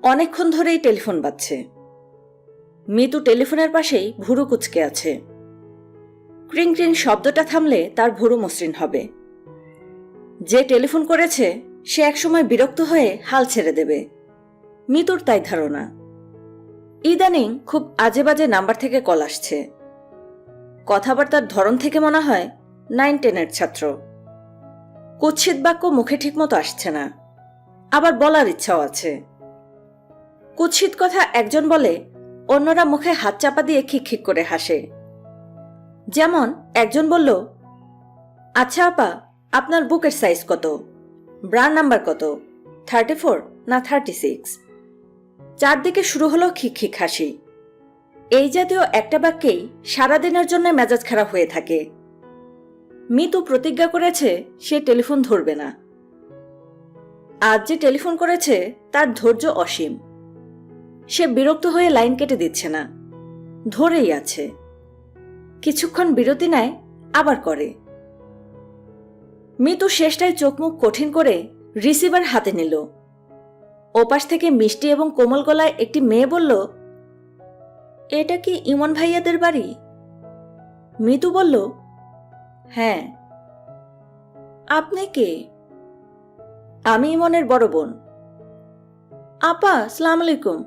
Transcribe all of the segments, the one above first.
অনেকক্ষণ ধরেই টেলিফোন বাজছে। মিতু টেলিফোনের পাশেই ভুরু কুঁচকে আছে। ক্রিং ক্রিং শব্দটা থামলে তার ভুরু মসৃণ হবে। যে টেলিফোন করেছে সে একসময় বিরক্ত হয়ে হাল ছেড়ে দেবে, মিতুর তাই ধারণা। ইদানিং খুব আজে বাজে নাম্বার থেকে কল আসছে। কথাবার্তার ধরন থেকে মনে হয় 9-10-এর ছাত্র। কুৎসিত বাক্য মুখে ঠিকমতো আসছে না, আবার বলার ইচ্ছাও আছে। কুৎসিত কথা একজন বলে, অন্যরা মুখে হাত চাপা দিয়ে খিকখিক করে হাসে। যেমন একজন বলল, আচ্ছা আপা, আপনার বুকের সাইজ কত, ব্রা নাম্বার কত, 34 না 36? চারদিকে শুরু হলো খিকখিক হাসি। এই জাতীয় একটা বাক্যেই সারাদিনের জন্য মেজাজ খারাপ হয়ে থাকে। মিতু প্রতিজ্ঞা করেছে সে টেলিফোন ধরবে না। আজ যে টেলিফোন করেছে তার ধৈর্য অসীম। সে বিরক্ত হয়ে লাইন কেটে দিচ্ছে না, ধরেই আছে। কিছুক্ষণ বিরতি নেয়, আবার করে। মিতু শেষটায় চোখ মুখ কঠিন করে রিসিভার হাতে নিল। ওপাশ থেকে মিষ্টি এবং কোমল গলায় একটি মেয়ে বলল, এটা কি ইমন ভাইয়াদের বাড়ি? মিতু বলল, হ্যাঁ। আপনি কে? আমি ইমনের বড় বোন। আপা, সালাম আলাইকুম।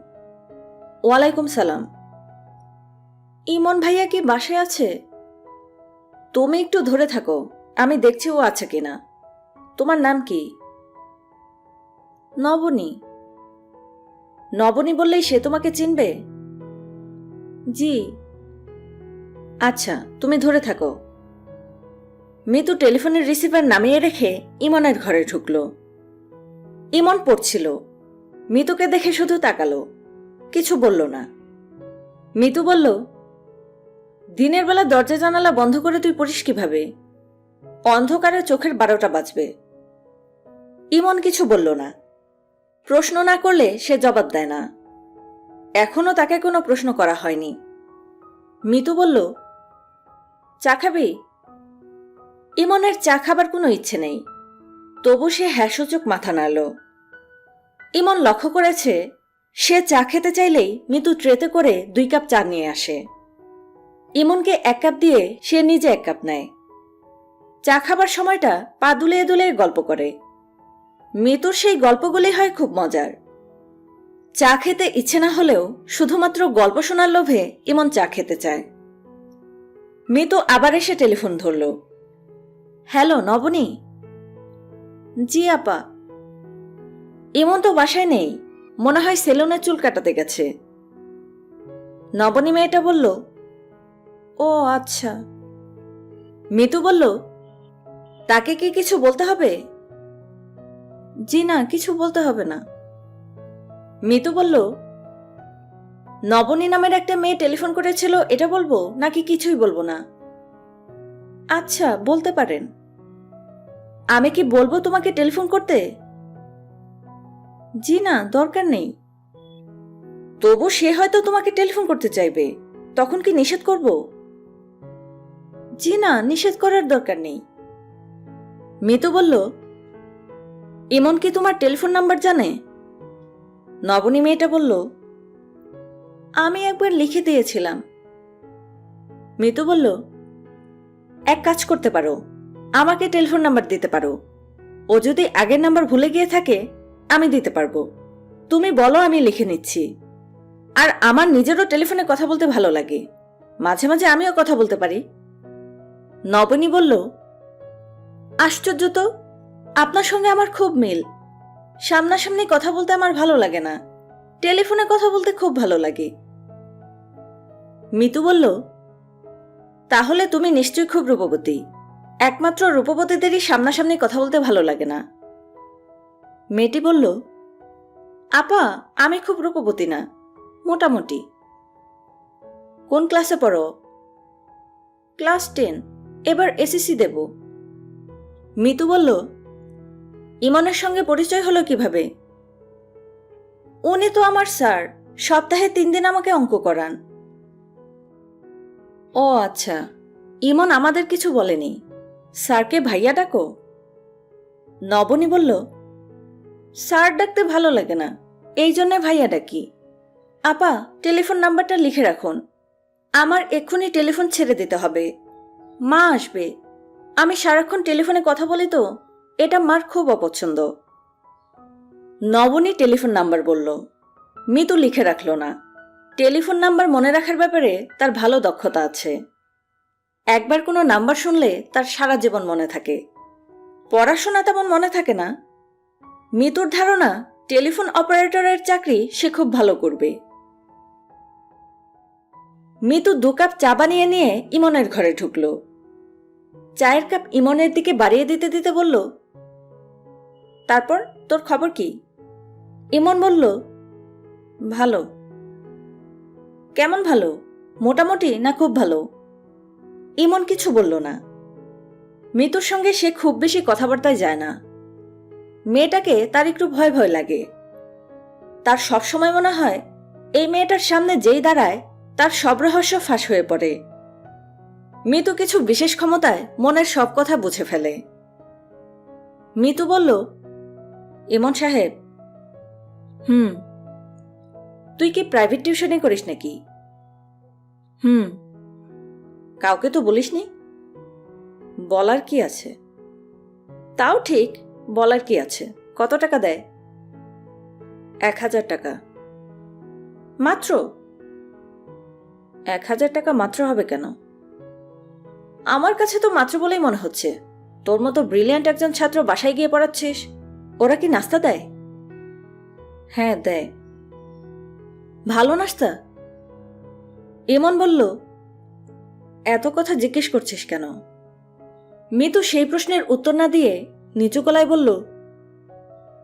ওয়ালাইকুম সালাম। ইমন ভাইয়া কি বাসায় আছে? তুমি একটু ধরে থাকো, আমি দেখছি ও আছে কিনা। তোমার নাম কি? নবনী। নবনী বললেই সে তোমাকে চিনবে? জি। আচ্ছা, তুমি ধরে থাকো। মিতু টেলিফোনের রিসিভার নামিয়ে রেখে ইমনের ঘরে ঢুকল। ইমন পড়ছিল। মিতুকে দেখে শুধু তাকালো, কিছু বলল না। মিতু বলল, দিনের বেলা দরজা জানালা বন্ধ করে তুই পড়িস কিভাবে? অন্ধকারে চোখের 12টা বাজবে। ইমন কিছু বলল না। প্রশ্ন না করলে সে জবাব দেয় না। এখনো তাকে কোনো প্রশ্ন করা হয়নি। মিতু বলল, চা খাবি? ইমনের চা খাবার কোনো ইচ্ছে নেই, তবু সে হ্যাঁসূচক মাথা নাড়ল। ইমন লক্ষ্য করেছে সে চা খেতে চাইলেই মিতু ট্রেতে করে 2 কাপ চা নিয়ে আসে। ইমনকে 1 কাপ দিয়ে সে নিজে 1 কাপ নেয়। চা খাবার সময়টা পা দুলিয়ে দুলিয়ে গল্প করে। মিতুর সেই গল্পগুলি হয় খুব মজার। চা খেতে ইচ্ছে না হলেও শুধুমাত্র গল্প শোনার লোভে ইমন চা খেতে চায়। মিতু আবার এসে টেলিফোন ধরল। হ্যালো নবনী। জি আপা। ইমন তো বাসায় নেই, মনে হয় সেলুনে চুল কাটাতে গেছে। নবনী মেয়েটা বলল, ও আচ্ছা। মিতু বলল, তাকে কি কিছু বলতে হবে? জি না, কিছু বলতে হবে না। মিতু বলল, নবনী নামের একটা মেয়ে টেলিফোন করেছিল, এটা বলবো নাকি কিছুই বলবো না? আচ্ছা, বলতে পারেন। আমি কি বলবো তোমাকে টেলিফোন করতে? জি না, দরকার নেই। তবু সে হয়তো তোমাকে টেলিফোন করতে চাইবে, তখন কি নিষেধ করব? জি না, নিষেধ করার দরকার নেই। মিতু বলল, ইমন কি তোমার টেলিফোন নাম্বার জানে? নবনী মেয়েটা বলল, আমি একবার লিখে দিয়েছিলাম। মিতু বলল, এক কাজ করতে পারো, আমাকে টেলিফোন নাম্বার দিতে পারো। ও যদি আগের নাম্বার ভুলে গিয়ে থাকে আমি দিতে পারবো। তুমি বলো, আমি লিখে নিচ্ছি। আর আমার নিজেরও টেলিফোনে কথা বলতে ভালো লাগে, মাঝে মাঝে আমিও কথা বলতে পারি। নবনী বলল, আশ্চর্য তো, আপনার সঙ্গে আমার খুব মিল। সামনাসামনি কথা বলতে আমার ভালো লাগে না, টেলিফোনে কথা বলতে খুব ভালো লাগে। মিতু বলল, তাহলে তুমি নিশ্চয়ই খুব রূপবতী। একমাত্র রূপবতীদেরই সামনাসামনি কথা বলতে ভালো লাগে না। মেয়েটি বলল, আপা, আমি খুব রূপবতী না, মোটামুটি। কোন ক্লাসে পড়ো? ক্লাস 10, এবার এসএসসি দেব। মিতু বলল, ইমনের সঙ্গে পরিচয় হলো কিভাবে? উনি তো আমার স্যার, সপ্তাহে 3 দিন আমাকে অঙ্ক করান। ও আচ্ছা, ইমন আমাদের কিছু বলেনি, স্যারকে ভাইয়া ডাকো। নবনী বলল, স্যার ডাকতে ভালো লাগে না, এই জন্যে ভাইয়া ডাকি। আপা, টেলিফোন নাম্বারটা লিখে রাখুন। আমার এক্ষুনি টেলিফোন ছেড়ে দিতে হবে। মা আসবে। আমি সারাক্ষণ টেলিফোনে কথা বলি তো, এটা মার খুব অপছন্দ। নবনী টেলিফোন নাম্বার বলল। মিতু লিখে রাখল না। টেলিফোন নাম্বার মনে রাখার ব্যাপারে তার ভালো দক্ষতা আছে। একবার কোনো নাম্বার শুনলে তার সারা জীবন মনে থাকে। পড়াশোনা তেমন মনে থাকে না। মিতুর ধারণা টেলিফোন অপারেটরের চাকরি সে খুব ভালো করবে। মিতু 2 কাপ চা বানিয়ে নিয়ে ইমনের ঘরে ঢুকল। চায়ের কাপ ইমনের দিকে বাড়িয়ে দিতে দিতে বলল, তারপর তোর খবর কি? ইমন বলল, ভালো। কেমন ভালো? মোটামুটি না খুব ভালো? ইমন কিছু বলল না। মিতুর সঙ্গে সে খুব বেশি কথাবার্তায় যায় না। মেয়েটাকে তার একটু ভয় ভয় লাগে। তার সবসময় মনে হয় এই মেয়েটার সামনে যেই দাঁড়ায় তার সব রহস্য ফাঁস হয়ে পড়ে। মিতু কিছু বিশেষ ক্ষমতায় মনের সব কথা বুঝে ফেলে। মিতু বলল, ইমন সাহেব। তুই কি প্রাইভেট টিউশনে করিস নাকি? কাউকে তো বলিসনি? বলার কি আছে? তাও ঠিক, বলার কি আছে। কত টাকা দেয়? 1000 টাকা। মাত্র? 1000 টাকা মাত্র হবে কেন? আমার কাছে তো মাত্র বলেই মনে হচ্ছে। তোর মতো ব্রিলিয়ান্ট একজন ছাত্র বাসায় গিয়ে পড়াচ্ছিস। ওরা কি নাস্তা দেয়? হ্যাঁ, দেয়। ভালো নাস্তা? ইমন বলল, এত কথা জিজ্ঞেস করছিস কেন? মিতু সেই প্রশ্নের উত্তর না দিয়ে নিচু গলায় বলল,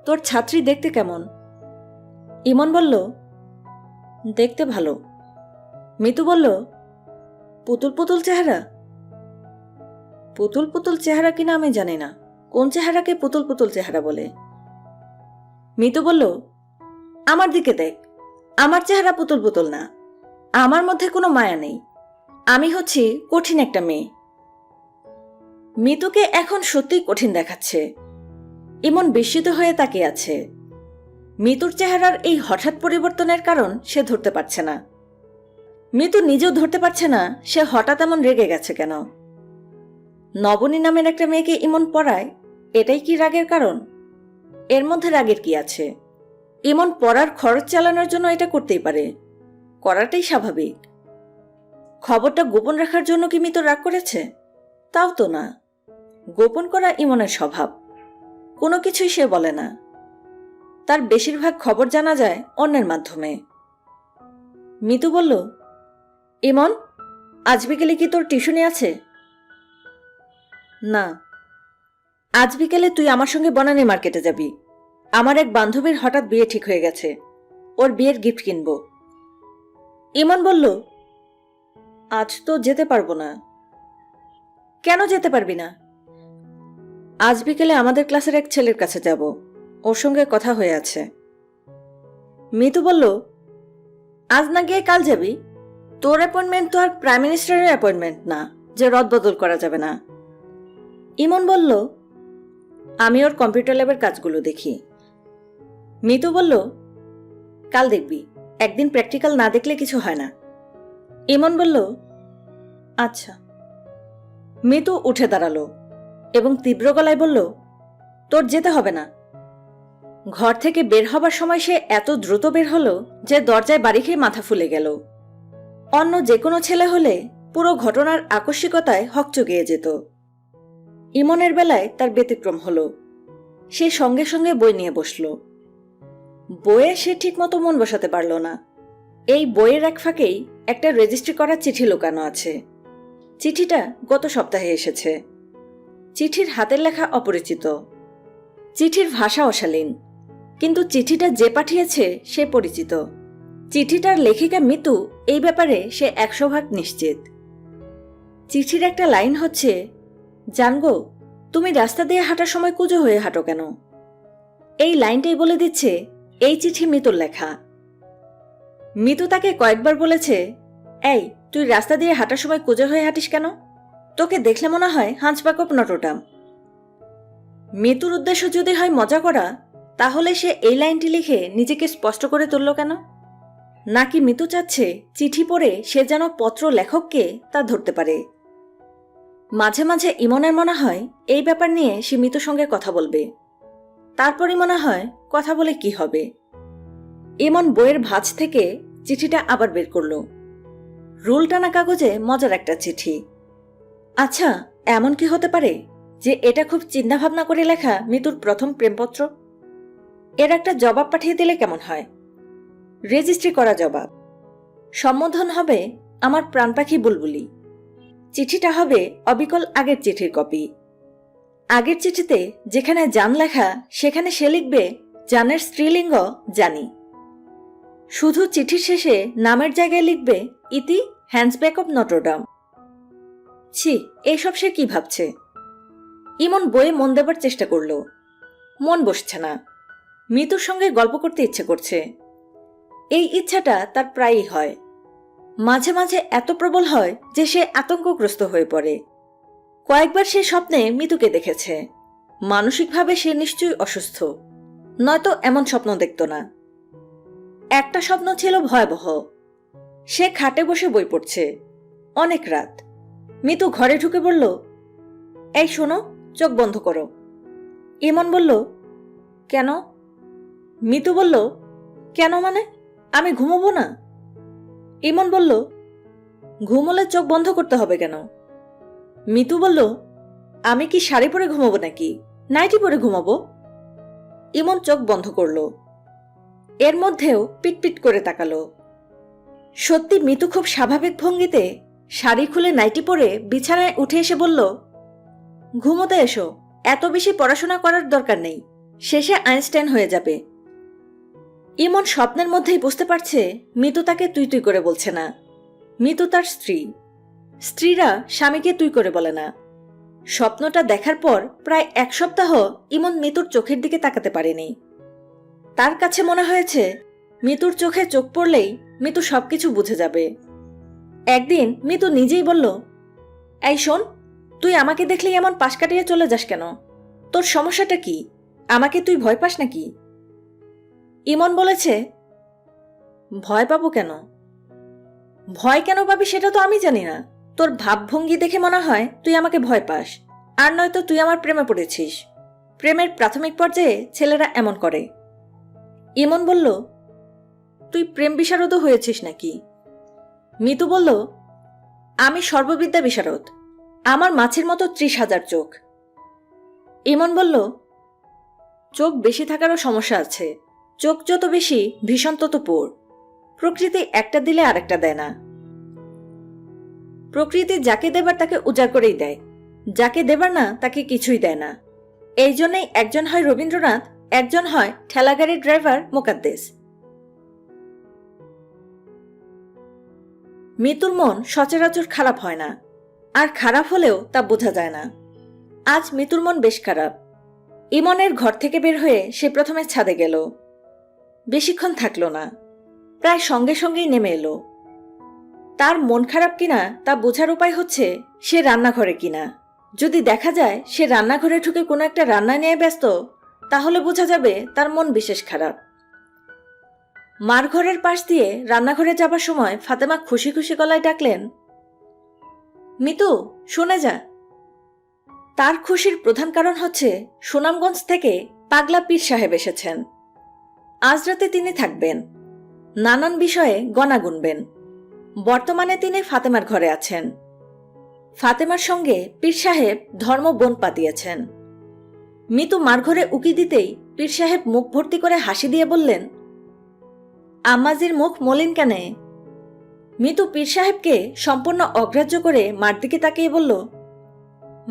তোর ছাত্রী দেখতে কেমন? ইমন বলল, দেখতে ভালো। মিতু বলল, পুতুল পুতুল চেহারা? পুতুল পুতুল চেহারা কিনা আমি জানি না। কোন চেহারাকে পুতুল পুতুল চেহারা বলে? মিতু বলল, আমার দিকে দেখ। আমার চেহারা পুতুল পুতুল না। আমার মধ্যে কোনো মায়া নেই। আমি হচ্ছি কঠিন একটা মেয়ে। মিতুকে এখন সত্যিই কঠিন দেখাচ্ছে। ইমন বিস্মিত হয়ে তাকিয়ে আছে। মিতুর চেহারার এই হঠাৎ পরিবর্তনের কারণ সে ধরতে পারছে না। মিতু নিজেও ধরতে পারছে না সে হঠাৎ এমন রেগে গেছে কেন। নবনী নামের একটা মেয়েকে ইমন পড়ায়, এটাই কি রাগের কারণ? এর মধ্যে রাগের কি আছে? ইমন পড়ার খরচ চালানোর জন্য এটা করতেই পারে, করাটাই স্বাভাবিক। খবরটা গোপন রাখার জন্য কি মিতু রাগ করেছে? তাও তো না। গোপন করা ইমনের স্বভাব। কোনো কিছুই সে বলে না। তার বেশিরভাগ খবর জানা যায় অন্যের মাধ্যমে। মিতু বলল, ইমন, আজ বিকেলে কি তোর টিউশনি আছে? না। আজ বিকেলে তুই আমার সঙ্গে বনানী মার্কেটে যাবি। আমার এক বান্ধবীর হঠাৎ বিয়ে ঠিক হয়ে গেছে। ওর বিয়ের গিফট কিনব। ইমন বলল, আজ তো যেতে পারবো না। কেন যেতে পারবি না? আজ বিকেলে আমাদের ক্লাসের এক ছেলের কাছে যাব। ওর সঙ্গে কথা হয়ে আছে। মিতু বলল, আজ না গিয়ে কাল যাবি? তোর অ্যাপয়েন্টমেন্ট তো আর প্রাইম মিনিস্টারের অ্যাপয়েন্টমেন্ট না যে রদবদল করা যাবে না। ইমন বলল, আমি ওর কম্পিউটার ল্যাবের কাজগুলো দেখি। মিতু বলল, কাল দেখবি। একদিন প্র্যাকটিক্যাল না দেখলে কিছু হয় না। ইমন বলল, আচ্ছা। মিতু উঠে দাঁড়ালো এবং তীব্র গলায় বলল, তোর যেতে হবে না। ঘর থেকে বের হবার সময় সে এত দ্রুত বের হলো যে দরজায় বাড়ি খেয়ে মাথা ফুলে গেল। অন্য যে কোনো ছেলে হলে পুরো ঘটনার আকস্মিকতায় হকচকিয়ে যেত। ইমনের বেলায় তার ব্যতিক্রম হলো। সে সঙ্গে সঙ্গে বই নিয়ে বসল। বইয়ে সে ঠিকমতো মন বসাতে পারল না। এই বইয়ের এক ফাঁকেই একটা রেজিস্ট্রি করা চিঠি লুকানো আছে। চিঠিটা গত সপ্তাহে এসেছে। চিঠির হাতের লেখা অপরিচিত। চিঠির ভাষা অশালীন, কিন্তু চিঠিটা যে পাঠিয়েছে সে পরিচিত। চিঠিটার লেখিকা মিতু, এই ব্যাপারে সে 100% নিশ্চিত। চিঠির একটা লাইন হচ্ছে, জানগো, তুমি রাস্তা দিয়ে হাঁটার সময় কুঁজো হয়ে হাঁটো কেন? এই লাইনটাই বলে দিচ্ছে এই চিঠি মিতুর লেখা। মিতু তাকে কয়েকবার বলেছে, এই তুই রাস্তা দিয়ে হাঁটার সময় কুঁজো হয়ে হাঁটিস কেন? তোকে দেখলে মনে হয় হাঞ্চবাক অফ নটরডাম। মিতুর উদ্দেশ্য যদি হয় মজা করা, তাহলে সে এই লাইনটি লিখে নিজেকে স্পষ্ট করে তুলল কেন? নাকি মিতু চাচ্ছে চিঠি পড়ে সে যেন পত্র লেখককে তা ধরতে পারে? মাঝে মাঝে ইমনের মনে হয় এই ব্যাপার নিয়ে সে মিতুর সঙ্গে কথা বলবে। তারপরই মনে হয় কথা বলে কি হবে। ইমন বইয়ের ভাঁজ থেকে চিঠিটা আবার বের করল। রুল টানা কাগজে মজার একটা চিঠি। আচ্ছা, এমন কি হতে পারে যে এটা খুব চিন্তাভাবনা করে লেখা মিতুর প্রথম প্রেমপত্র? এর একটা জবাব পাঠিয়ে দিলে কেমন হয়? রেজিস্ট্রি করা জবাব। সম্বোধন হবে আমার প্রাণপাখি বুলবুলি। চিঠিটা হবে অবিকল আগের চিঠির কপি। আগের চিঠিতে যেখানে জান লেখা সেখানে সে লিখবে জানের স্ত্রীলিঙ্গ জানি। শুধু চিঠির শেষে নামের জায়গায় লিখবে ইতি হ্যান্সব্যাক অব নটরডাম। ছি, এইসব সে কি ভাবছে? ইমন বইয়ে মন দেবার চেষ্টা করল। মন বসছে না। মিতুর সঙ্গে গল্প করতে ইচ্ছে করছে। এই ইচ্ছাটা তার প্রায়ই হয়। মাঝে মাঝে এত প্রবল হয় যে সে আতঙ্কগ্রস্ত হয়ে পড়ে। কয়েকবার সে স্বপ্নে মিতুকে দেখেছে। মানসিকভাবে সে নিশ্চয়ই অসুস্থ, নয়তো এমন স্বপ্ন দেখত না। একটা স্বপ্ন ছিল ভয়াবহ। সে খাটে বসে বই পড়ছে। অনেক রাত। মিতু ঘরে ঢুকে বলল, এই শোনো, চোখ বন্ধ করো। ইমন বলল, কেন? মিতু বলল, কেন মানে? আমি ঘুমোবো না? ইমন বলল, ঘুমোলে চোখ বন্ধ করতে হবে কেন? মিতু বলল, আমি কি শাড়ি পরে ঘুমাবো নাকি নাইটি পরে ঘুমাবো? ইমন চোখ বন্ধ করল। এর মধ্যেও পিটপিট করে তাকালো। সত্যি মিতু খুব স্বাভাবিক ভঙ্গিতে শাড়ি খুলে নাইটি পরে বিছানায় উঠে এসে বলল, ঘুমোতে এসো, এত বেশি পড়াশোনা করার দরকার নেই, শেষে আইনস্টাইন হয়ে যাবে। ইমন স্বপ্নের মধ্যেই বুঝতে পারছে মিতু তাকে তুই তুই করে বলছে না। মিতু তার স্ত্রী। স্ত্রীরা স্বামীকে তুই করে বলে না। স্বপ্নটা দেখার পর প্রায় 1 সপ্তাহ ইমন মিতুর চোখের দিকে তাকাতে পারেনি। তার কাছে মনে হয়েছে মিতুর চোখে চোখ পড়লেই মিতু সবকিছু বুঝে যাবে। একদিন মিতু নিজেই বলল, এই শোন, তুই আমাকে দেখলেই এমন পাশ কাটিয়ে চলে যাস কেন? তোর সমস্যাটা কি? আমাকে তুই ভয় পাস নাকি? ইমন বলেছে, ভয় পাবো কেন? ভয় কেন পাবি সেটা তো আমি জানি না। তোর ভাবভঙ্গি দেখে মনে হয় তুই আমাকে ভয় পাস, আর নয়তো তুই আমার প্রেমে পড়েছিস। প্রেমের প্রাথমিক পর্যায়ে ছেলেরা এমন করে। ইমন বলল, তুই প্রেম বিশারদও হয়েছিস নাকি? মিতু বলল, আমি সর্ববিদ্যা বিশারদ। আমার মাছের মতো 30,000 চোখ। ইমন বলল, চোখ বেশি থাকারও সমস্যা আছে। চোখ যত বেশি ভীষণ তত পোর। প্রকৃতি একটা দিলে আরেকটা দেয় না। প্রকৃতি যাকে দেবার তাকে উজাড় করেই দেয়, যাকে দেবার না তাকে কিছুই দেয় না। এই জন্যই একজন হয় রবীন্দ্রনাথ, একজন হয় ঠেলাগাড়ির ড্রাইভার মোকাদ্দেস। মিতুর মন সচরাচর খারাপ হয় না, আর খারাপ হলেও তা বোঝা যায় না। আজ মিতুর মন বেশ খারাপ। ইমনের ঘর থেকে বের হয়ে সে প্রথমে ছাদে গেল। বেশিক্ষণ থাকল না, প্রায় সঙ্গে সঙ্গেই নেমে এলো। তার মন খারাপ কিনা তা বোঝার উপায় হচ্ছে সে রান্নাঘরে কিনা। যদি দেখা যায় সে রান্নাঘরে ঢুকে কোনো একটা রান্না নিয়ে ব্যস্ত, তাহলে বোঝা যাবে তার মন বিশেষ খারাপ। মার ঘরের পাশ দিয়ে রান্নাঘরে যাবার সময় ফাতেমা খুশি খুশি গলায় ডাকলেন, মিতু, শুনে যা। তার খুশির প্রধান কারণ হচ্ছে সুনামগঞ্জ থেকে পাগলা পীর সাহেব এসেছেন। আজ রাতে তিনি থাকবেন, নানান বিষয়ে গণা গুনবেন। বর্তমানে তিনি ফাতেমার ঘরে আছেন। ফাতেমার সঙ্গে পীর সাহেব ধর্ম বোন পাতিয়েছেন। মিতু মার ঘরে উকি দিতেই পীর সাহেব মুখ ভর্তি করে হাসি দিয়ে বললেন, আম্মাজির মুখ মলিন কেনে? মিতু পীর সাহেবকে সম্পূর্ণ অগ্রাহ্য করে মার দিকে তাকিয়ে বলল,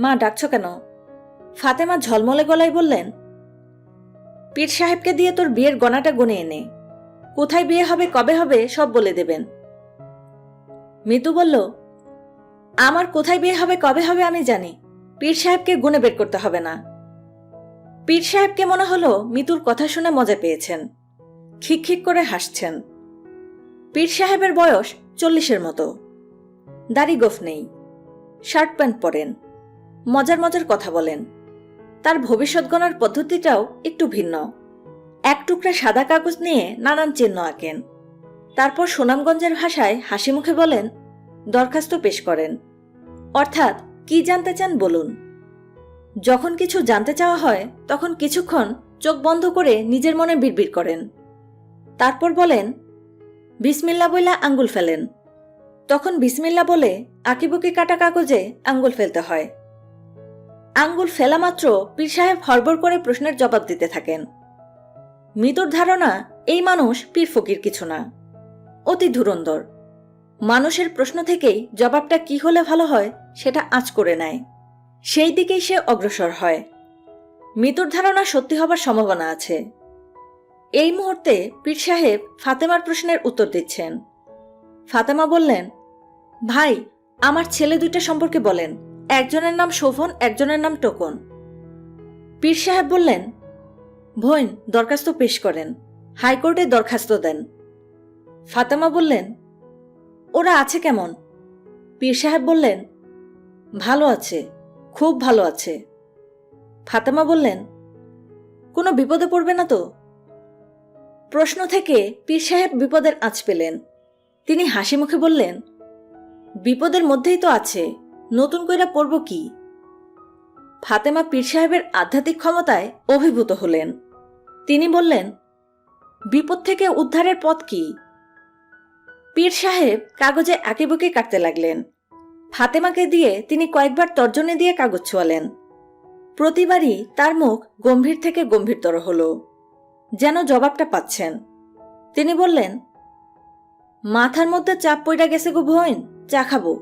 মা, ডাকছ কেন? ফাতেমা ঝলমলে গলায় বললেন, পীর সাহেবকে দিয়ে তোর বিয়ের গণাটা গুনে এনে, কোথায় বিয়ে হবে কবে হবে সব বলে দেবেন। মিতু বলল, আমার কোথায় বিয়ে হবে কবে হবে আমি জানি, পীর সাহেবকে গুনে বের করতে হবে না। পীর সাহেবকে মনে হলো মিতুর কথা শুনে মজা পেয়েছেন। খিকখিক করে হাসছেন। পীর সাহেবের বয়স 40-এর মতো। দাড়ি গোঁফ নেই, শার্ট প্যান্ট পরেন, মজার মজার কথা বলেন। তার ভবিষ্যৎ গণার পদ্ধতিটাও একটু ভিন্ন। এক টুকরা সাদা কাগজ নিয়ে নানান চিহ্ন আঁকেন। তারপর সুনামগঞ্জের ভাষায় হাসি মুখে বলেন, দরখাস্ত পেশ করেন, অর্থাৎ কি জানতে চান বলুন। যখন কিছু জানতে চাওয়া হয় তখন কিছুক্ষণ চোখ বন্ধ করে নিজের মনে বিড়বিড় করেন। তারপর বলেন, বিসমিল্লা বইলা আঙ্গুল ফেলেন। তখন বিসমিল্লা বলে আঁকিবুকি কাটা কাগজে আঙ্গুল ফেলতে হয়। আঙ্গুল ফেলা মাত্র পীর সাহেব হড়বড় করে প্রশ্নের জবাব দিতে থাকেন। মৃত্যুর ধারণা এই মানুষ পীর ফকির কিছু না, অতি ধুরন্ধর। মানুষের প্রশ্ন থেকেই জবাবটা কি হলে ভালো হয় সেটা আঁচ করে নেয়, সেই দিকেই সে অগ্রসর হয়। মৃত্যুর ধারণা সত্যি হবার সম্ভাবনা আছে। এই মুহূর্তে পীর সাহেব ফাতেমার প্রশ্নের উত্তর দিচ্ছেন। ফাতেমা বললেন, ভাই, আমার ছেলে দুইটা সম্পর্কে বলেন, একজনের নাম শোভন, একজনের নাম টোকন। পীর সাহেব বললেন, বোন, দরখাস্ত পেশ করেন, হাইকোর্টে দরখাস্ত দেন। ফাতেমা বললেন, ওরা আছে কেমন? পীর সাহেব বললেন, ভালো আছে, খুব ভালো আছে। ফাতেমা বললেন, কোনো বিপদে পড়বে না তো? প্রশ্ন থেকে পীর সাহেব বিপদের আঁচ পেলেন। তিনি হাসি মুখে বললেন, বিপদের মধ্যেই তো আছে, নতুন কইরা পড়ব কি? ফাতেমা পীর সাহেবের আধ্যাত্মিক ক্ষমতায় অভিভূত হলেন। তিনি বললেন, বিপদ থেকে উদ্ধারের পথ কি? পীর সাহেব কাগজে আঁকিবুকি কাটতে লাগলেন। ফাতেমাকে দিয়ে তিনি কয়েকবার তর্জনী দিয়ে কাগজ ছোঁয়ালেন। প্রতিবারই তার মুখ গম্ভীর থেকে গম্ভীরতর হল, যেন জবাবটা পাচ্ছেন। তিনি বললেন, মাথার মধ্যে চাপ পইড়া গেছে গো বোন, চা খাবো,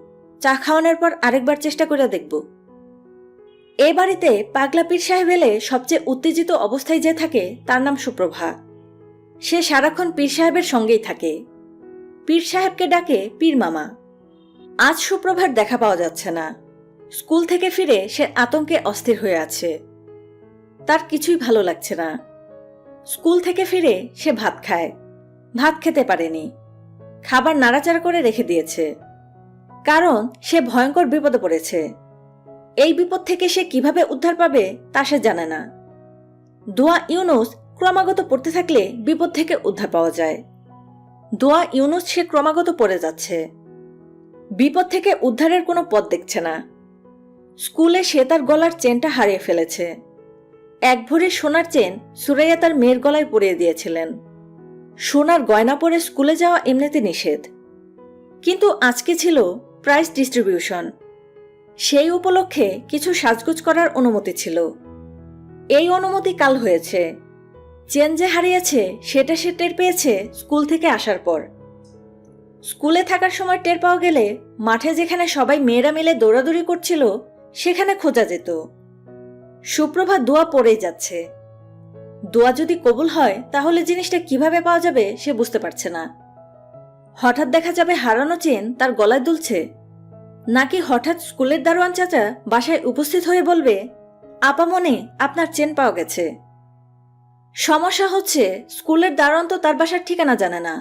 চা খাওয়ানোর পর আরেকবার চেষ্টা করে দেখব। এ বাড়িতে পাগলা পীর সাহেব এলে সবচেয়ে উত্তেজিত অবস্থায় যে থাকে তার নাম সুপ্রভা। সে সারাক্ষণ পীর সাহেবের সঙ্গেই থাকে। পীর সাহেবকে ডাকে পীর মামা। আজ সুপ্রভার দেখা পাওয়া যাচ্ছে না। স্কুল থেকে ফিরে সে আতঙ্কে অস্থির হয়ে আছে। তার কিছুই ভালো লাগছে না। স্কুল থেকে ফিরে সে ভাত খায়, ভাত খেতে পারেনি, খাবার নাড়াচাড়া করে রেখে দিয়েছে, কারণ সে ভয়ঙ্কর বিপদে পড়েছে। এই বিপদ থেকে সে কিভাবে উদ্ধার পাবে তা সে জানে না। দোয়া ইউনুস ক্রমাগত পড়তে থাকলে বিপদ থেকে উদ্ধার পাওয়া যায়। দোয়া ইউনুস সে ক্রমাগত পড়ে যাচ্ছে, বিপদ থেকে উদ্ধারের কোনো পথ দেখছে না। স্কুলে সে তার গলার চেনটা হারিয়ে ফেলেছে। এক ভরি সোনার চেন সুরাইয়া তার মেয়ের গলায় পরিয়ে দিয়েছিলেন। সোনার গয়না পরে স্কুলে যাওয়া এমনিতে নিষেধ, কিন্তু আজকে ছিল প্রাইজ ডিস্ট্রিবিউশন। সেই উপলক্ষে কিছু সাজগোজ করার অনুমতি ছিল। এই অনুমতি কাল হয়েছে। চেন যে হারিয়েছে সেটা সে টের পেয়েছে স্কুল থেকে আসার পর। স্কুলে থাকার সময় টের পাওয়া গেলে মাঠে যেখানে সবাই মেয়েরা মিলে দৌড়াদৌড়ি করছিল সেখানে খোঁজা যেত। সুপ্রভা দোয়া পড়েই যাচ্ছে। দোয়া যদি কবুল হয় তাহলে জিনিসটা কিভাবে পাওয়া যাবে সে বুঝতে পারছে না। হঠাৎ দেখা যাবে হারানো চেন তার গলায় দুলছে, নাকি হঠাৎ স্কুলের দারোয়ান চাচা বাসায় উপস্থিত হয়ে বলবে, আপামনে আপনার চেন পাওয়া গেছে। সমস্যা হচ্ছে স্কুলের দারোয়ান তো তার বাসার ঠিকানা জানে না।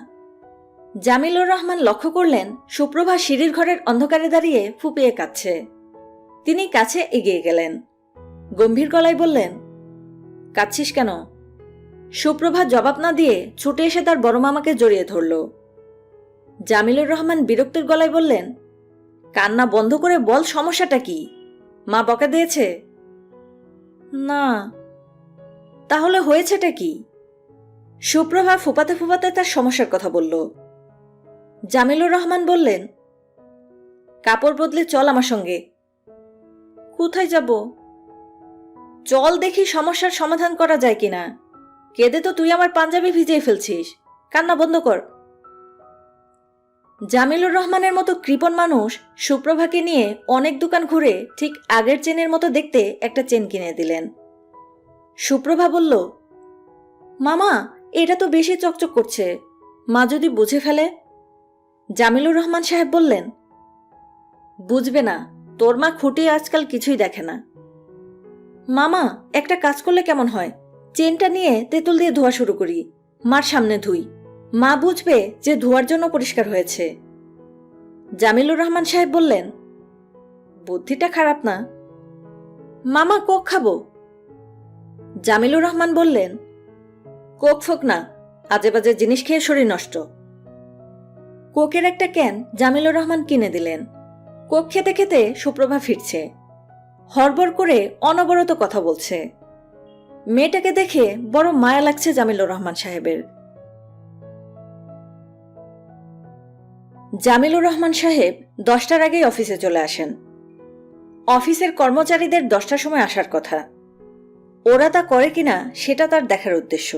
জামিলুর রহমান লক্ষ্য করলেন সুপ্রভা সিঁড়ির ঘরের অন্ধকারে দাঁড়িয়ে ফুপিয়ে কাঁদছে। তিনি কাছে এগিয়ে গেলেন, গম্ভীর গলায় বললেন, কাঁদছিস কেন? সুপ্রভা জবাব না দিয়ে ছুটে এসে তার বড় মামাকে জড়িয়ে ধরল। জামিলুর রহমান বিরক্তির গলায় বললেন, কান্না বন্ধ করে বল, সমস্যাটা কি? মা বকা দিয়েছে? না। তাহলে হয়েছেটা কি? সুপ্রভা ফুপাতে ফুপাতে তার সমস্যার কথা বলল। জামিলুর রহমান বললেন, কাপড় বদলে চল আমার সঙ্গে। কোথায় যাব? চল দেখি সমস্যার সমাধান করা যায় কিনা। কেঁদে তো তুই আমার পাঞ্জাবি ভিজিয়ে ফেলছিস, কান্না বন্ধ কর। জামিলুর রহমানের মতো কৃপণ মানুষ সুপ্রভাকে নিয়ে অনেক দোকান ঘুরে ঠিক আগের চেনের মতো দেখতে একটা চেন কিনে দিলেন। সুপ্রভা বলল, মামা, এটা তো বেশি চকচক করছে, মা যদি বুঝে ফেলে? জামিলুর রহমান সাহেব বললেন, বুঝবে না, তোর মা খুঁটিয়ে আজকাল কিছুই দেখে না। মামা, একটা কাজ করলে কেমন হয়? চেনটা নিয়ে তেঁতুল দিয়ে ধোয়া শুরু করি, মার সামনে ধুই, মা বুঝবে যে ধোয়ার জন্য পরিষ্কার হয়েছে। জামিলুর রহমান সাহেব বললেন, বুদ্ধিটা খারাপ না। মামা, কোক খাবো। জামিলুর রহমান বললেন, কোক ফোক না, আজে বাজে জিনিস খেয়ে শরীর নষ্ট। কোকের একটা ক্যান জামিলুর রহমান কিনে দিলেন। কোক খেতে খেতে সুপ্রভা ফিরছে, হড়বড় করে অনবরত কথা বলছে। মেয়েটাকে দেখে বড় মায়া লাগছে জামিলুর রহমান সাহেবের। জামিলুর রহমান সাহেব 10টার আগেই অফিসে চলে আসেন। অফিসের কর্মচারীদের 10টার সময় আসার কথা। ওরা তা করে কিনা সেটা তার দেখার উদ্দেশ্য।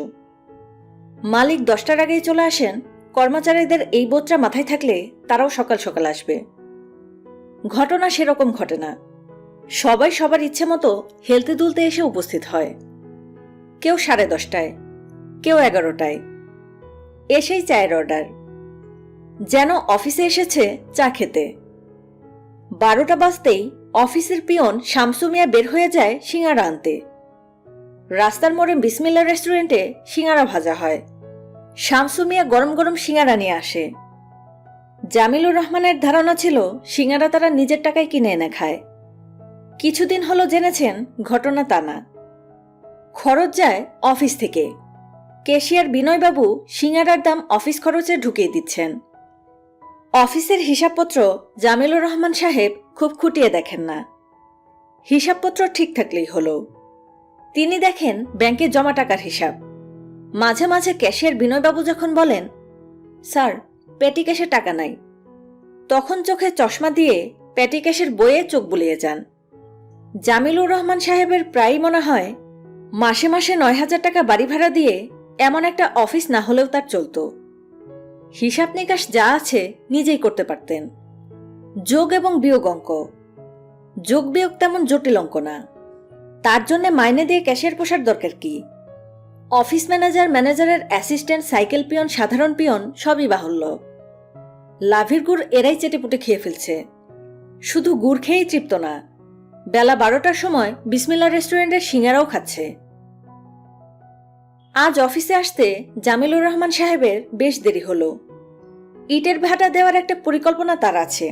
মালিক 10টার আগেই চলে আসেন, কর্মচারীদের এই বোধটা মাথায় থাকলে তারাও সকাল সকাল আসবে। ঘটনা সেরকম ঘটে না। সবাই সবার ইচ্ছে মতো হেলতে দুলতে এসে উপস্থিত হয়। কেউ 10:30টায়, কেউ 11টায়। এসেই চায়ের অর্ডার, যেন অফিসে এসেছে চা খেতে। 12টা বাজতেই অফিসের পিয়ন শামসু মিয়া বের হয়ে যায় সিঙ্গারা আনতে। রাস্তার মোড়ে বিসমিল্লা রেস্টুরেন্টে সিঙ্গারা ভাজা হয়। শামসু মিয়া গরম গরম সিঙ্গারা নিয়ে আসে। জামিলুর রহমানের ধারণা ছিল সিঙ্গারা তারা নিজের টাকায় কিনে এনে খায়। কিছুদিন হলো জেনেছেন ঘটনা তা না। খরচ যায় অফিস থেকে। ক্যাশিয়ার বিনয়বাবু সিঙ্গারার দাম অফিস খরচে ঢুকিয়ে দিচ্ছেন। অফিসের হিসাবপত্র জামিলুর রহমান সাহেব খুব খুঁটিয়ে দেখেন না। হিসাবপত্র ঠিক থাকলেই হলো। তিনি দেখেন ব্যাংকে জমা টাকার হিসাব। মাঝে মাঝে ক্যাশিয়ার বিনয়বাবু যখন বলেন, স্যার পেটি ক্যাশে টাকা নাই, তখন চোখে চশমা দিয়ে পেটি ক্যাশের বইয়ে চোখ বুলিয়ে যান। জামিলুর রহমান সাহেবের প্রায়ই মনে হয় মাসে মাসে 9,000 টাকা বাড়ি ভাড়া দিয়ে এমন একটা অফিস না হলেও তার চলত। হিসাব নিকাশ যা আছে নিজেই করতে পারতেন। যোগ এবং বিয়োগ অঙ্ক, যোগ বিয়োগ তেমন জটিল অঙ্ক না। তার জন্য মাইনে দিয়ে ক্যাশিয়ার পোষার দরকার কি? অফিস ম্যানেজার, ম্যানেজারের অ্যাসিস্ট্যান্ট, সাইকেল পিয়ন, সাধারণ পিয়ন সবই বাহুল্য। লাভির গুড় এরাই চেটেপুটে খেয়ে ফেলছে। শুধু গুড় খেয়েই তৃপ্ত না, বেলা 12টার সময় বিসমিল্লা রেস্টুরেন্টের সিঙ্গারাও খাচ্ছে। আজ অফিসে আসতে জামিলুর রহমান সাহেবের বেশ দেরি হলো। ইটের ভাটা দেওয়ার একটা পরিকল্পনা তার আছে।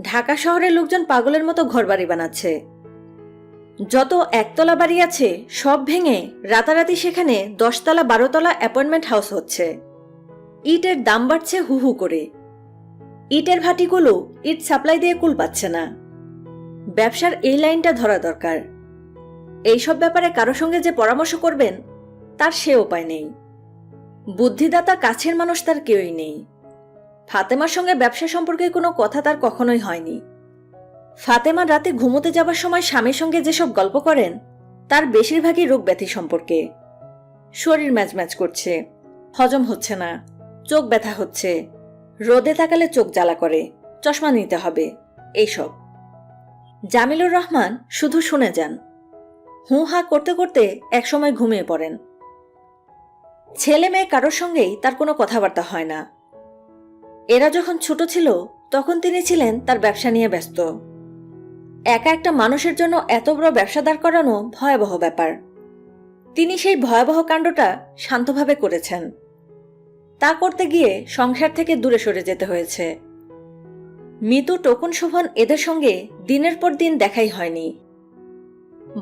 ঢাকা শহরের লোকজন পাগলের মতো ঘরবাড়ি বানাচ্ছে। যত একতলা বাড়ি আছে সব ভেঙে রাতারাতি সেখানে 10তলা 12তলা অ্যাপয়েন্টমেন্ট হাউস হচ্ছে। ইটের দাম বাড়ছে হু হু করে। ইটের ভাটিগুলো ইট সাপ্লাই দিয়ে কুল পাচ্ছে না। ব্যবসার এই লাইনটা ধরা দরকার। এইসব ব্যাপারে কারো সঙ্গে যে পরামর্শ করবেন তার সে উপায় নেই। বুদ্ধিদাতা কাছের মানুষ তার কেউই নেই। ফাতেমার সঙ্গে ব্যবসা সম্পর্কে কোনো কথা তার কখনোই হয়নি। ফাতেমা রাতে ঘুমোতে যাবার সময় স্বামীর সঙ্গে যেসব গল্প করেন তার বেশিরভাগই রোগ ব্যাধি সম্পর্কে। শরীর ম্যাজম্যাজ করছে, হজম হচ্ছে না, চোখ ব্যথা হচ্ছে, রোদে তাকালে চোখ জ্বালা করে, চশমা নিতে হবে, এইসব। জামিলুর রহমান শুধু শুনে যান। হু হা করতে করতে একসময় ঘুমিয়ে পড়েন। ছেলে মেয়ে কারোর সঙ্গেই তার কোনো কথাবার্তা হয় না। এরা যখন ছোট ছিল তখন তিনি ছিলেন তার ব্যবসা নিয়ে ব্যস্ত। একা একটা মানুষের জন্য এত বড় ব্যবসা দাঁড় করানো ভয়াবহ ব্যাপার। তিনি সেই ভয়াবহ কাণ্ডটা শান্তভাবে করেছেন। তা করতে গিয়ে সংসার থেকে দূরে সরে যেতে হয়েছে। মিতু, টকুন, শোভন এদের সঙ্গে দিনের পর দিন দেখাই হয়নি।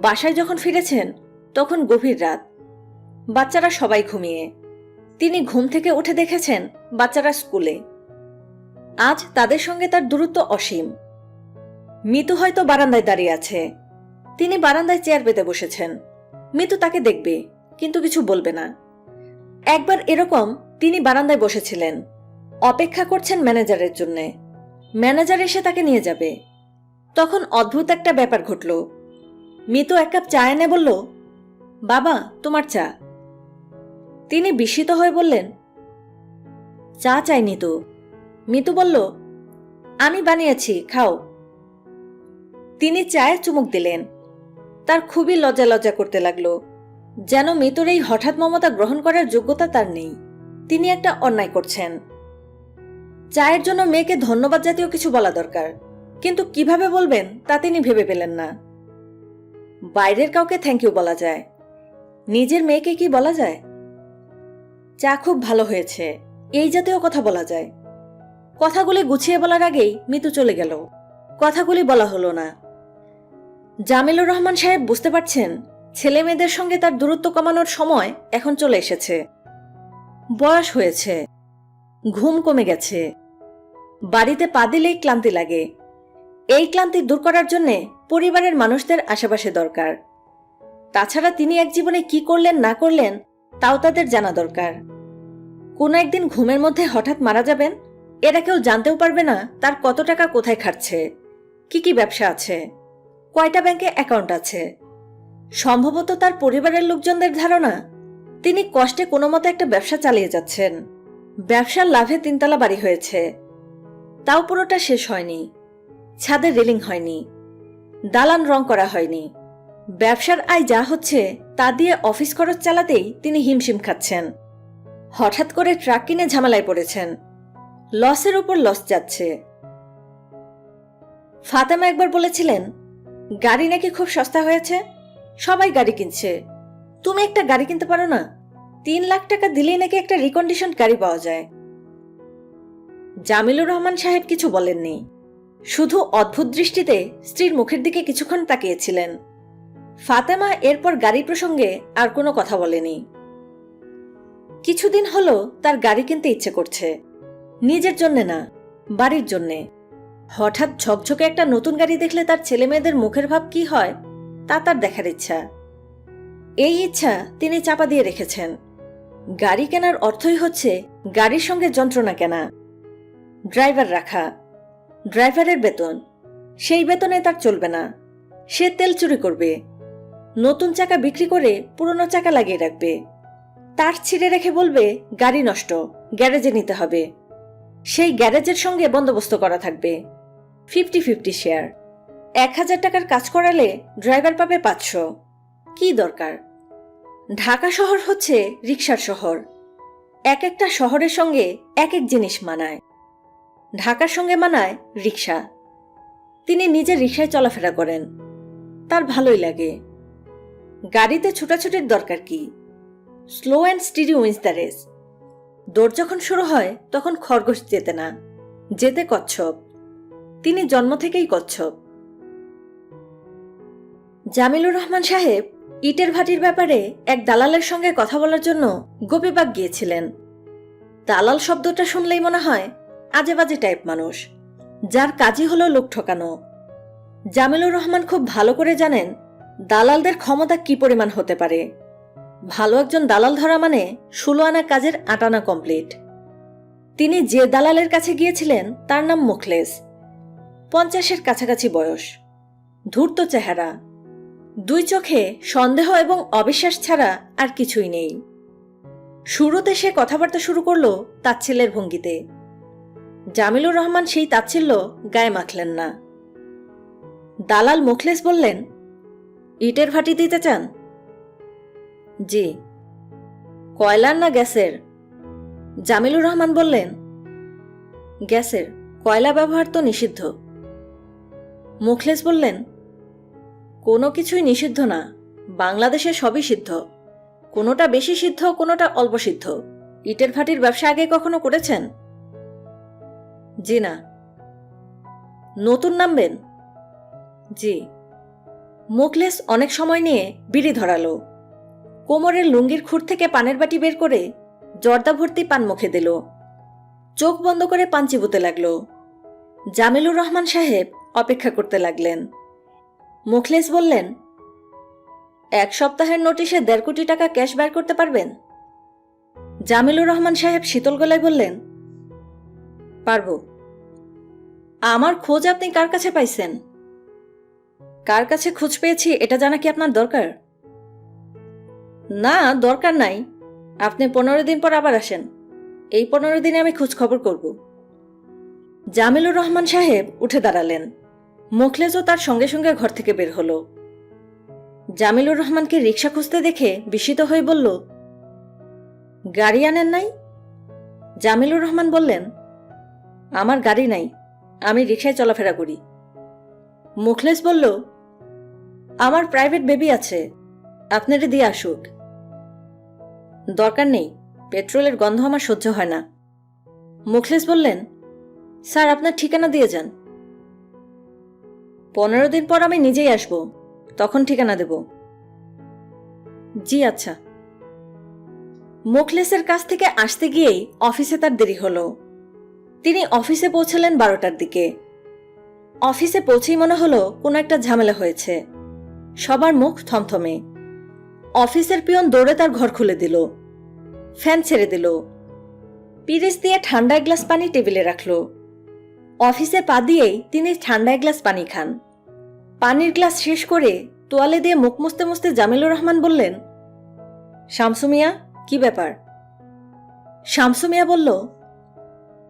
বাসায় যখন ফিরেছেন তখন গভীর রাত, বাচ্চারা সবাই ঘুমিয়ে। তিনি ঘুম থেকে উঠে দেখেছেন বাচ্চারা স্কুলে। আজ তাদের সঙ্গে তার দূরত্ব অসীম। মিতু হয়তো বারান্দায় দাঁড়িয়ে আছে, তিনি বারান্দায় চেয়ার পেতে বসেছেন। মিতু তাকে দেখবে কিন্তু কিছু বলবে না। একবার এরকম তিনি বারান্দায় বসেছিলেন, অপেক্ষা করছেন ম্যানেজারের জন্যে। ম্যানেজার এসে তাকে নিয়ে যাবে। তখন অদ্ভুত একটা ব্যাপার ঘটল। মিতু 1 কাপ চা এনে বলল, বাবা তোমার চা। তিনি বিস্মিত হয়ে বললেন, চা চাইনি তো। মিতু বলল, আমি বানিয়েছি, খাও। তিনি চায়ে চুমুক দিলেন। তার খুবই লজ্জা লজ্জা করতে লাগলো, যেন মিতুর এই হঠাৎ মমতা গ্রহণ করার যোগ্যতা তার নেই। তিনি একটা অন্যায় করছেন। চায়ের জন্য মেয়েকে ধন্যবাদ জাতীয় কিছু বলা দরকার, কিন্তু কিভাবে বলবেন তা তিনি ভেবে পেলেন না। বাইরের কাউকে থ্যাংক ইউ বলা যায়, নিজের মেয়েকে কি বলা যায়? চা খুব ভালো হয়েছে, এই জাতীয় কথা বলা যায়। কথাগুলি গুছিয়ে বলার আগেই মিতু চলে গেল। কথাগুলি বলা হলো না। জামিলুর রহমান সাহেব বুঝতে পারছেন ছেলে মেয়েদের সঙ্গে তার দূরত্ব কমানোর সময় এখন চলে এসেছে। বয়স হয়েছে, ঘুম কমে গেছে, বাড়িতে পা দিলেই ক্লান্তি লাগে। এই ক্লান্তি দূর করার জন্য পরিবারের মানুষদের আশেপাশে দরকার। তাছাড়া তিনি এক জীবনে কি করলেন না করলেন তাও তাদের জানা দরকার। কোনো একদিন ঘুমের মধ্যে হঠাৎ মারা যাবেন, এরা কেউ জানতেও পারবে না তার কত টাকা কোথায় খাটছে, কি কি ব্যবসা আছে, কয়টা ব্যাংকে অ্যাকাউন্ট আছে। সম্ভবত তার পরিবারের লোকজনদের ধারণা তিনি কষ্টে কোনো মতো একটা ব্যবসা চালিয়ে যাচ্ছেন। ব্যবসার লাভে 3 তলা বাড়ি হয়েছে, তাও পুরোটা শেষ হয়নি। ছাদের রেলিং হয়নি, দালান রং করা হয়নি। ব্যবসার আয় যা হচ্ছে তা দিয়ে অফিস খরচ চালাতেই তিনি হিমশিম খাচ্ছেন। হঠাৎ করে ট্রাক কিনে ঝামেলায় পড়েছেন, লসের উপর লস যাচ্ছে। ফাতেমা একবার বলেছিলেন, গাড়ি নাকি খুব সস্তা হয়েছে, সবাই গাড়ি কিনছে, তুমি একটা গাড়ি কিনতে পারো না? 3 লাখ টাকা দিলেই নাকি একটা রিকন্ডিশন গাড়ি পাওয়া যায়। জামিলুর রহমান সাহেব কিছু বলেননি, শুধু অদ্ভুত দৃষ্টিতে স্ত্রীর মুখের দিকে কিছুক্ষণ তাকিয়েছিলেন। ফাতেমা এরপর গাড়ি প্রসঙ্গে আর কোনো কথা বলেনি। কিছুদিন হলো তার গাড়ি কিনতে ইচ্ছে করছে, নিজের জন্যে না, বাড়ির জন্যে। হঠাৎ ঝকঝকে একটা নতুন গাড়ি দেখলে তার ছেলে মেয়েদের মুখের ভাব কি হয় তা তার দেখার ইচ্ছা। এই ইচ্ছা তিনি চাপা দিয়ে রেখেছেন। গাড়ি কেনার অর্থই হচ্ছে গাড়ির সঙ্গে যন্ত্রণা কেনা, ড্রাইভার রাখা, ড্রাইভারের বেতন, সেই বেতনে তার চলবে না। সে তেল চুরি করবে, নতুন চাকা বিক্রি করে পুরনো চাকা লাগিয়ে রাখবে, তার ছিঁড়ে রেখে বলবে গাড়ি নষ্ট, গ্যারেজে নিতে হবে। সেই গ্যারেজের সঙ্গে বন্দোবস্ত করা থাকবে 50-50 শেয়ার। 1000 টাকার কাজ করালে ড্রাইভার পাবে 500। কি দরকার? ঢাকা শহর হচ্ছে রিকশার শহর। এক একটা শহরের সঙ্গে এক এক জিনিস মানায়। ঢাকার সঙ্গে মানায় রিকশা। তিনি নিজে রিকশায় চলাফেরা করেন, তার ভালোই লাগে। গাড়িতে ছোটাছুটির দরকার কি? Slow and steady wins the race. দৌড় যখন শুরু হয় তখন খরগোশ যেতে না, যেতে কচ্ছপ। তিনি জন্ম থেকেই কচ্ছপ। জামিলুর রহমান সাহেব ইটের ভাটির ব্যাপারে এক দালালের সঙ্গে কথা বলার জন্য গোপীবাগ গিয়েছিলেন। দালাল শব্দটা শুনলেই মনে হয় আজে বাজে টাইপ মানুষ, যার কাজই হলো লোক ঠকানো। জামিলুর রহমান খুব ভালো করে জানেন দালালদের ক্ষমতা কি পরিমাণ হতে পারে। ভালো একজন দালাল ধরা মানে 16 আনা কাজের 8 আনা কমপ্লিট। তিনি যে দালালের কাছে গিয়েছিলেন তার নাম মুখলেস। 50-এর কাছাকাছি বয়স, ধূর্ত চেহারা, 2 চোখে সন্দেহ এবং অবিশ্বাস ছাড়া আর কিছুই নেই। শুরুতে সে কথাবার্তা শুরু করলো তাচ্ছিল্যের ভঙ্গিতে। জামিলুর রহমান সেই তাচ্ছিল্য গায়ে মাখলেন না। দালাল মুখলেস বললেন, ইটের ভাটি দিতে চান? জি। কয়লার না গ্যাসের? জামিলুর রহমান বললেন, গ্যাসের, কয়লা ব্যবহার তো নিষিদ্ধ। মুখলেস বললেন, কোনো কিছুই নিষিদ্ধ না, বাংলাদেশে সবই সিদ্ধ। কোনোটা বেশি সিদ্ধ, কোনোটা অল্প সিদ্ধ। ইটের ভাটির ব্যবসা আগে কখনো করেছেন? জি না। নতুন নামবেন? জি। মুখলেস অনেক সময় নিয়ে বিড়ি ধরালো। কোমরের লুঙ্গির খুঁট থেকে পানের বাটি বের করে জর্দা ভর্তি পান মুখে দিল। চোখ বন্ধ করে পান চিবোতে লাগলো। জামিলুর রহমান সাহেব অপেক্ষা করতে লাগলেন। মুখলেস বললেন, 1 সপ্তাহের নোটিশে 1.5 কোটি টাকা ক্যাশ বের করতে পারবেন? জামিলুর রহমান সাহেব শীতল গলায় বললেন, পারব। আমার খোঁজ আপনি কার কাছে পাইছেন? কার কাছে খোঁজ পেয়েছি এটা জানা কি আপনার দরকার? না, দরকার নাই। আপনি 15 দিন পর আবার আসেন, এই 15 দিনে আমি খোঁজ খবর করব। জামিলুর রহমান সাহেব উঠে দাঁড়ালেন। মুখলেসও তার সঙ্গে সঙ্গে ঘর থেকে বের হলো। জামিলুর রহমানকে রিকশা খুঁজতে দেখে বিস্মিত হয়ে বলল, গাড়ি আনেন নাই? জামিলুর রহমান বললেন, আমার গাড়ি নাই, আমি রিকশায় চলাফেরা করি। মুখলেস বলল, আমার প্রাইভেট বেবি আছে, আপনারে দিয়ে আসুক। দরকার নেই, পেট্রোলের গন্ধ আমার সহ্য হয় না। মুখলেস বললেন, স্যার আপনার ঠিকানা দিয়ে যান। 15 দিন পর আমি নিজেই আসব, তখন ঠিকানা দেব। জি আচ্ছা। মোখলেসের কাছ থেকে আসতে গিয়েই অফিসে তার দেরি হলো। তিনি অফিসে পৌঁছালেন 12টার দিকে। অফিসে পৌঁছেই মনে হলো কোনো একটা ঝামেলা হয়েছে। সবার মুখ থমথমে। অফিসের পিয়ন দৌড়ে তার ঘর খুলে দিল, ফ্যান ছেড়ে দিল, পিরিচ দিয়ে ঠান্ডা এক গ্লাস পানি টেবিলে রাখল। অফিসে পা দিয়েই তিনি ঠান্ডা এক গ্লাস পানি খান। পানির গ্লাস শেষ করে তোয়ালে দিয়ে মুখ মুছতে মুছতে জামিলুর রহমান বললেন, শামসু মিয়া, কি ব্যাপার? শামসু মিয়া বলল,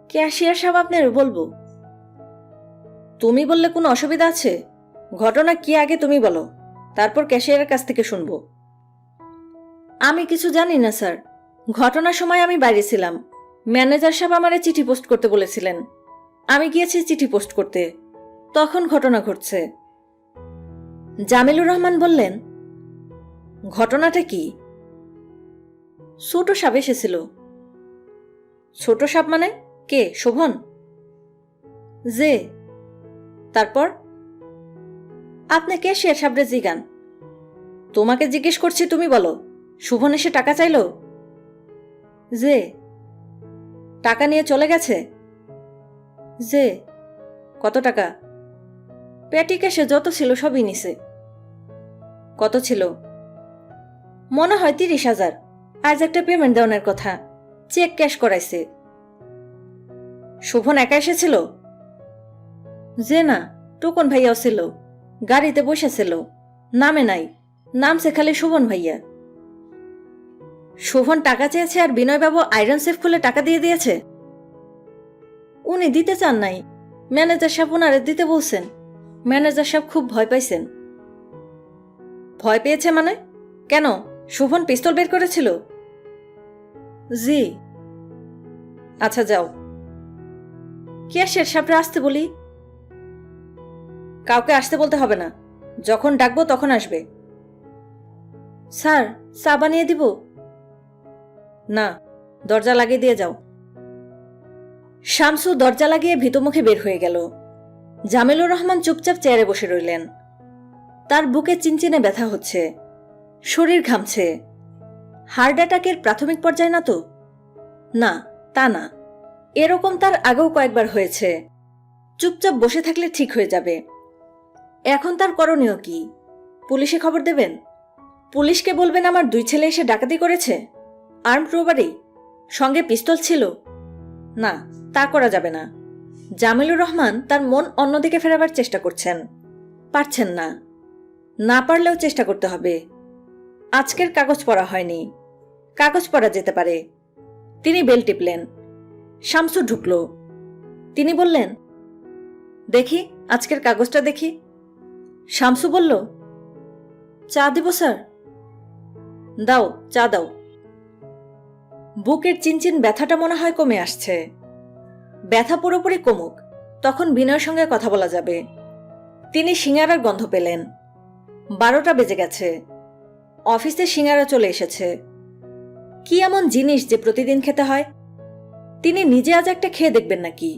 ক্যাশিয়ার সাহেব আপনার বলবো। তুমি বললে কোনো অসুবিধা আছে? ঘটনা কি আগে তুমি বলো, তারপর ক্যাশিয়ারের কাছ থেকে শুনবো। আমি কিছু জানি না স্যার। ঘটনার সময় আমি বাইরে ছিলাম। ম্যানেজার সাহেব আমারে চিঠি পোস্ট করতে বলেছিলেন। আমি গিয়েছি চিঠি পোস্ট করতে, তখন ঘটনা ঘটছে। জামিলুর রহমান বললেন, ঘটনাটা কি? ছোট সাপ এসেছিল। ছোট সাপ মানে কে? শোভন? যে। তারপর? আপনি কে শের সাবরে জিগান? তোমাকে জিজ্ঞেস করছি, তুমি বলো। শোভন এসে টাকা চাইল? যে। টাকা নিয়ে চলে গেছে? যে। কত টাকা? পেটি ক্যাশে যত ছিল সবই নিছে। কত ছিল? মনে হয় 30,000। আজ একটা পেমেন্ট দেওয়ার কথা, চেক ক্যাশ করাইছে। শোভন একা এসেছিল? যে না, টোকন ভাইয়াও ছিল, গাড়িতে বসেছিল, নামে নাই, নামছে খালি শোভন ভাইয়া। শোভন টাকা চেয়েছে আর বিনয়বাবু আয়রন সেফ খুলে টাকা দিয়ে দিয়েছে? উনি দিতে চান নাই, ম্যানেজার সাহেব ওনারে দিতে বলছেন। ম্যানেজার সাহেব খুব ভয় পাইছেন। ভয় পেয়েছে মানে? কেন, শোভন পিস্তল বের করেছিল? জি। আচ্ছা যাও। ক্যাশের সাহেবরা আসতে বলি। কাউকে আসতে বলতে হবে না, যখন ডাকবো তখন আসবে। স্যার, চা বানিয়ে দিব? না, দরজা লাগিয়ে দিয়ে যাও। শামসু দরজা লাগিয়ে ভিতমুখে বের হয়ে গেল। জামিলুর রহমান চুপচাপ চেয়ারে বসে রইলেন। তার বুকে চিনচিনে ব্যথা হচ্ছে, শরীর ঘামছে। হার্ট অ্যাটাকের প্রাথমিক পর্যায়ে না তো? না, তা না। এরকম তার আগেও কয়েকবার হয়েছে। চুপচাপ বসে থাকলে ঠিক হয়ে যাবে। এখন তার করণীয় কি? পুলিশে খবর দেবেন? পুলিশকে বলবেন আমার 2 ছেলে এসে ডাকাতি করেছে, আর্মড রোবারি, সঙ্গে পিস্তল ছিল? না, তা করা যাবে না। জামিলুর রহমান তার মন অন্যদিকে ফেরাবার চেষ্টা করছেন, পারছেন না। না পারলেও চেষ্টা করতে হবে। আজকের কাগজ পড়া হয়নি, কাগজ পড়া যেতে পারে। তিনি বেল টিপলেন। শামসু ঢুকল। তিনি বললেন, দেখি আজকের কাগজটা দেখি। শামসু বলল, চা দিব স্যার? দাও, চা দাও। বুকের চিনচিন ব্যথাটা মনে হয় কমে আসছে। ব্যথা পুরোপুরি কমুক, তখন বিনয়ের সঙ্গে কথা বলা যাবে। তিনি সিঙ্গারার গন্ধ পেলেন। 12টা বেজে গেছে। অফিসে সিঙ্গারা চলে এসেছে। কি এমন জিনিস যে প্রতিদিন খেতে হয়? তিনি নিজে আজ একটা খেয়ে দেখবেন নাকি?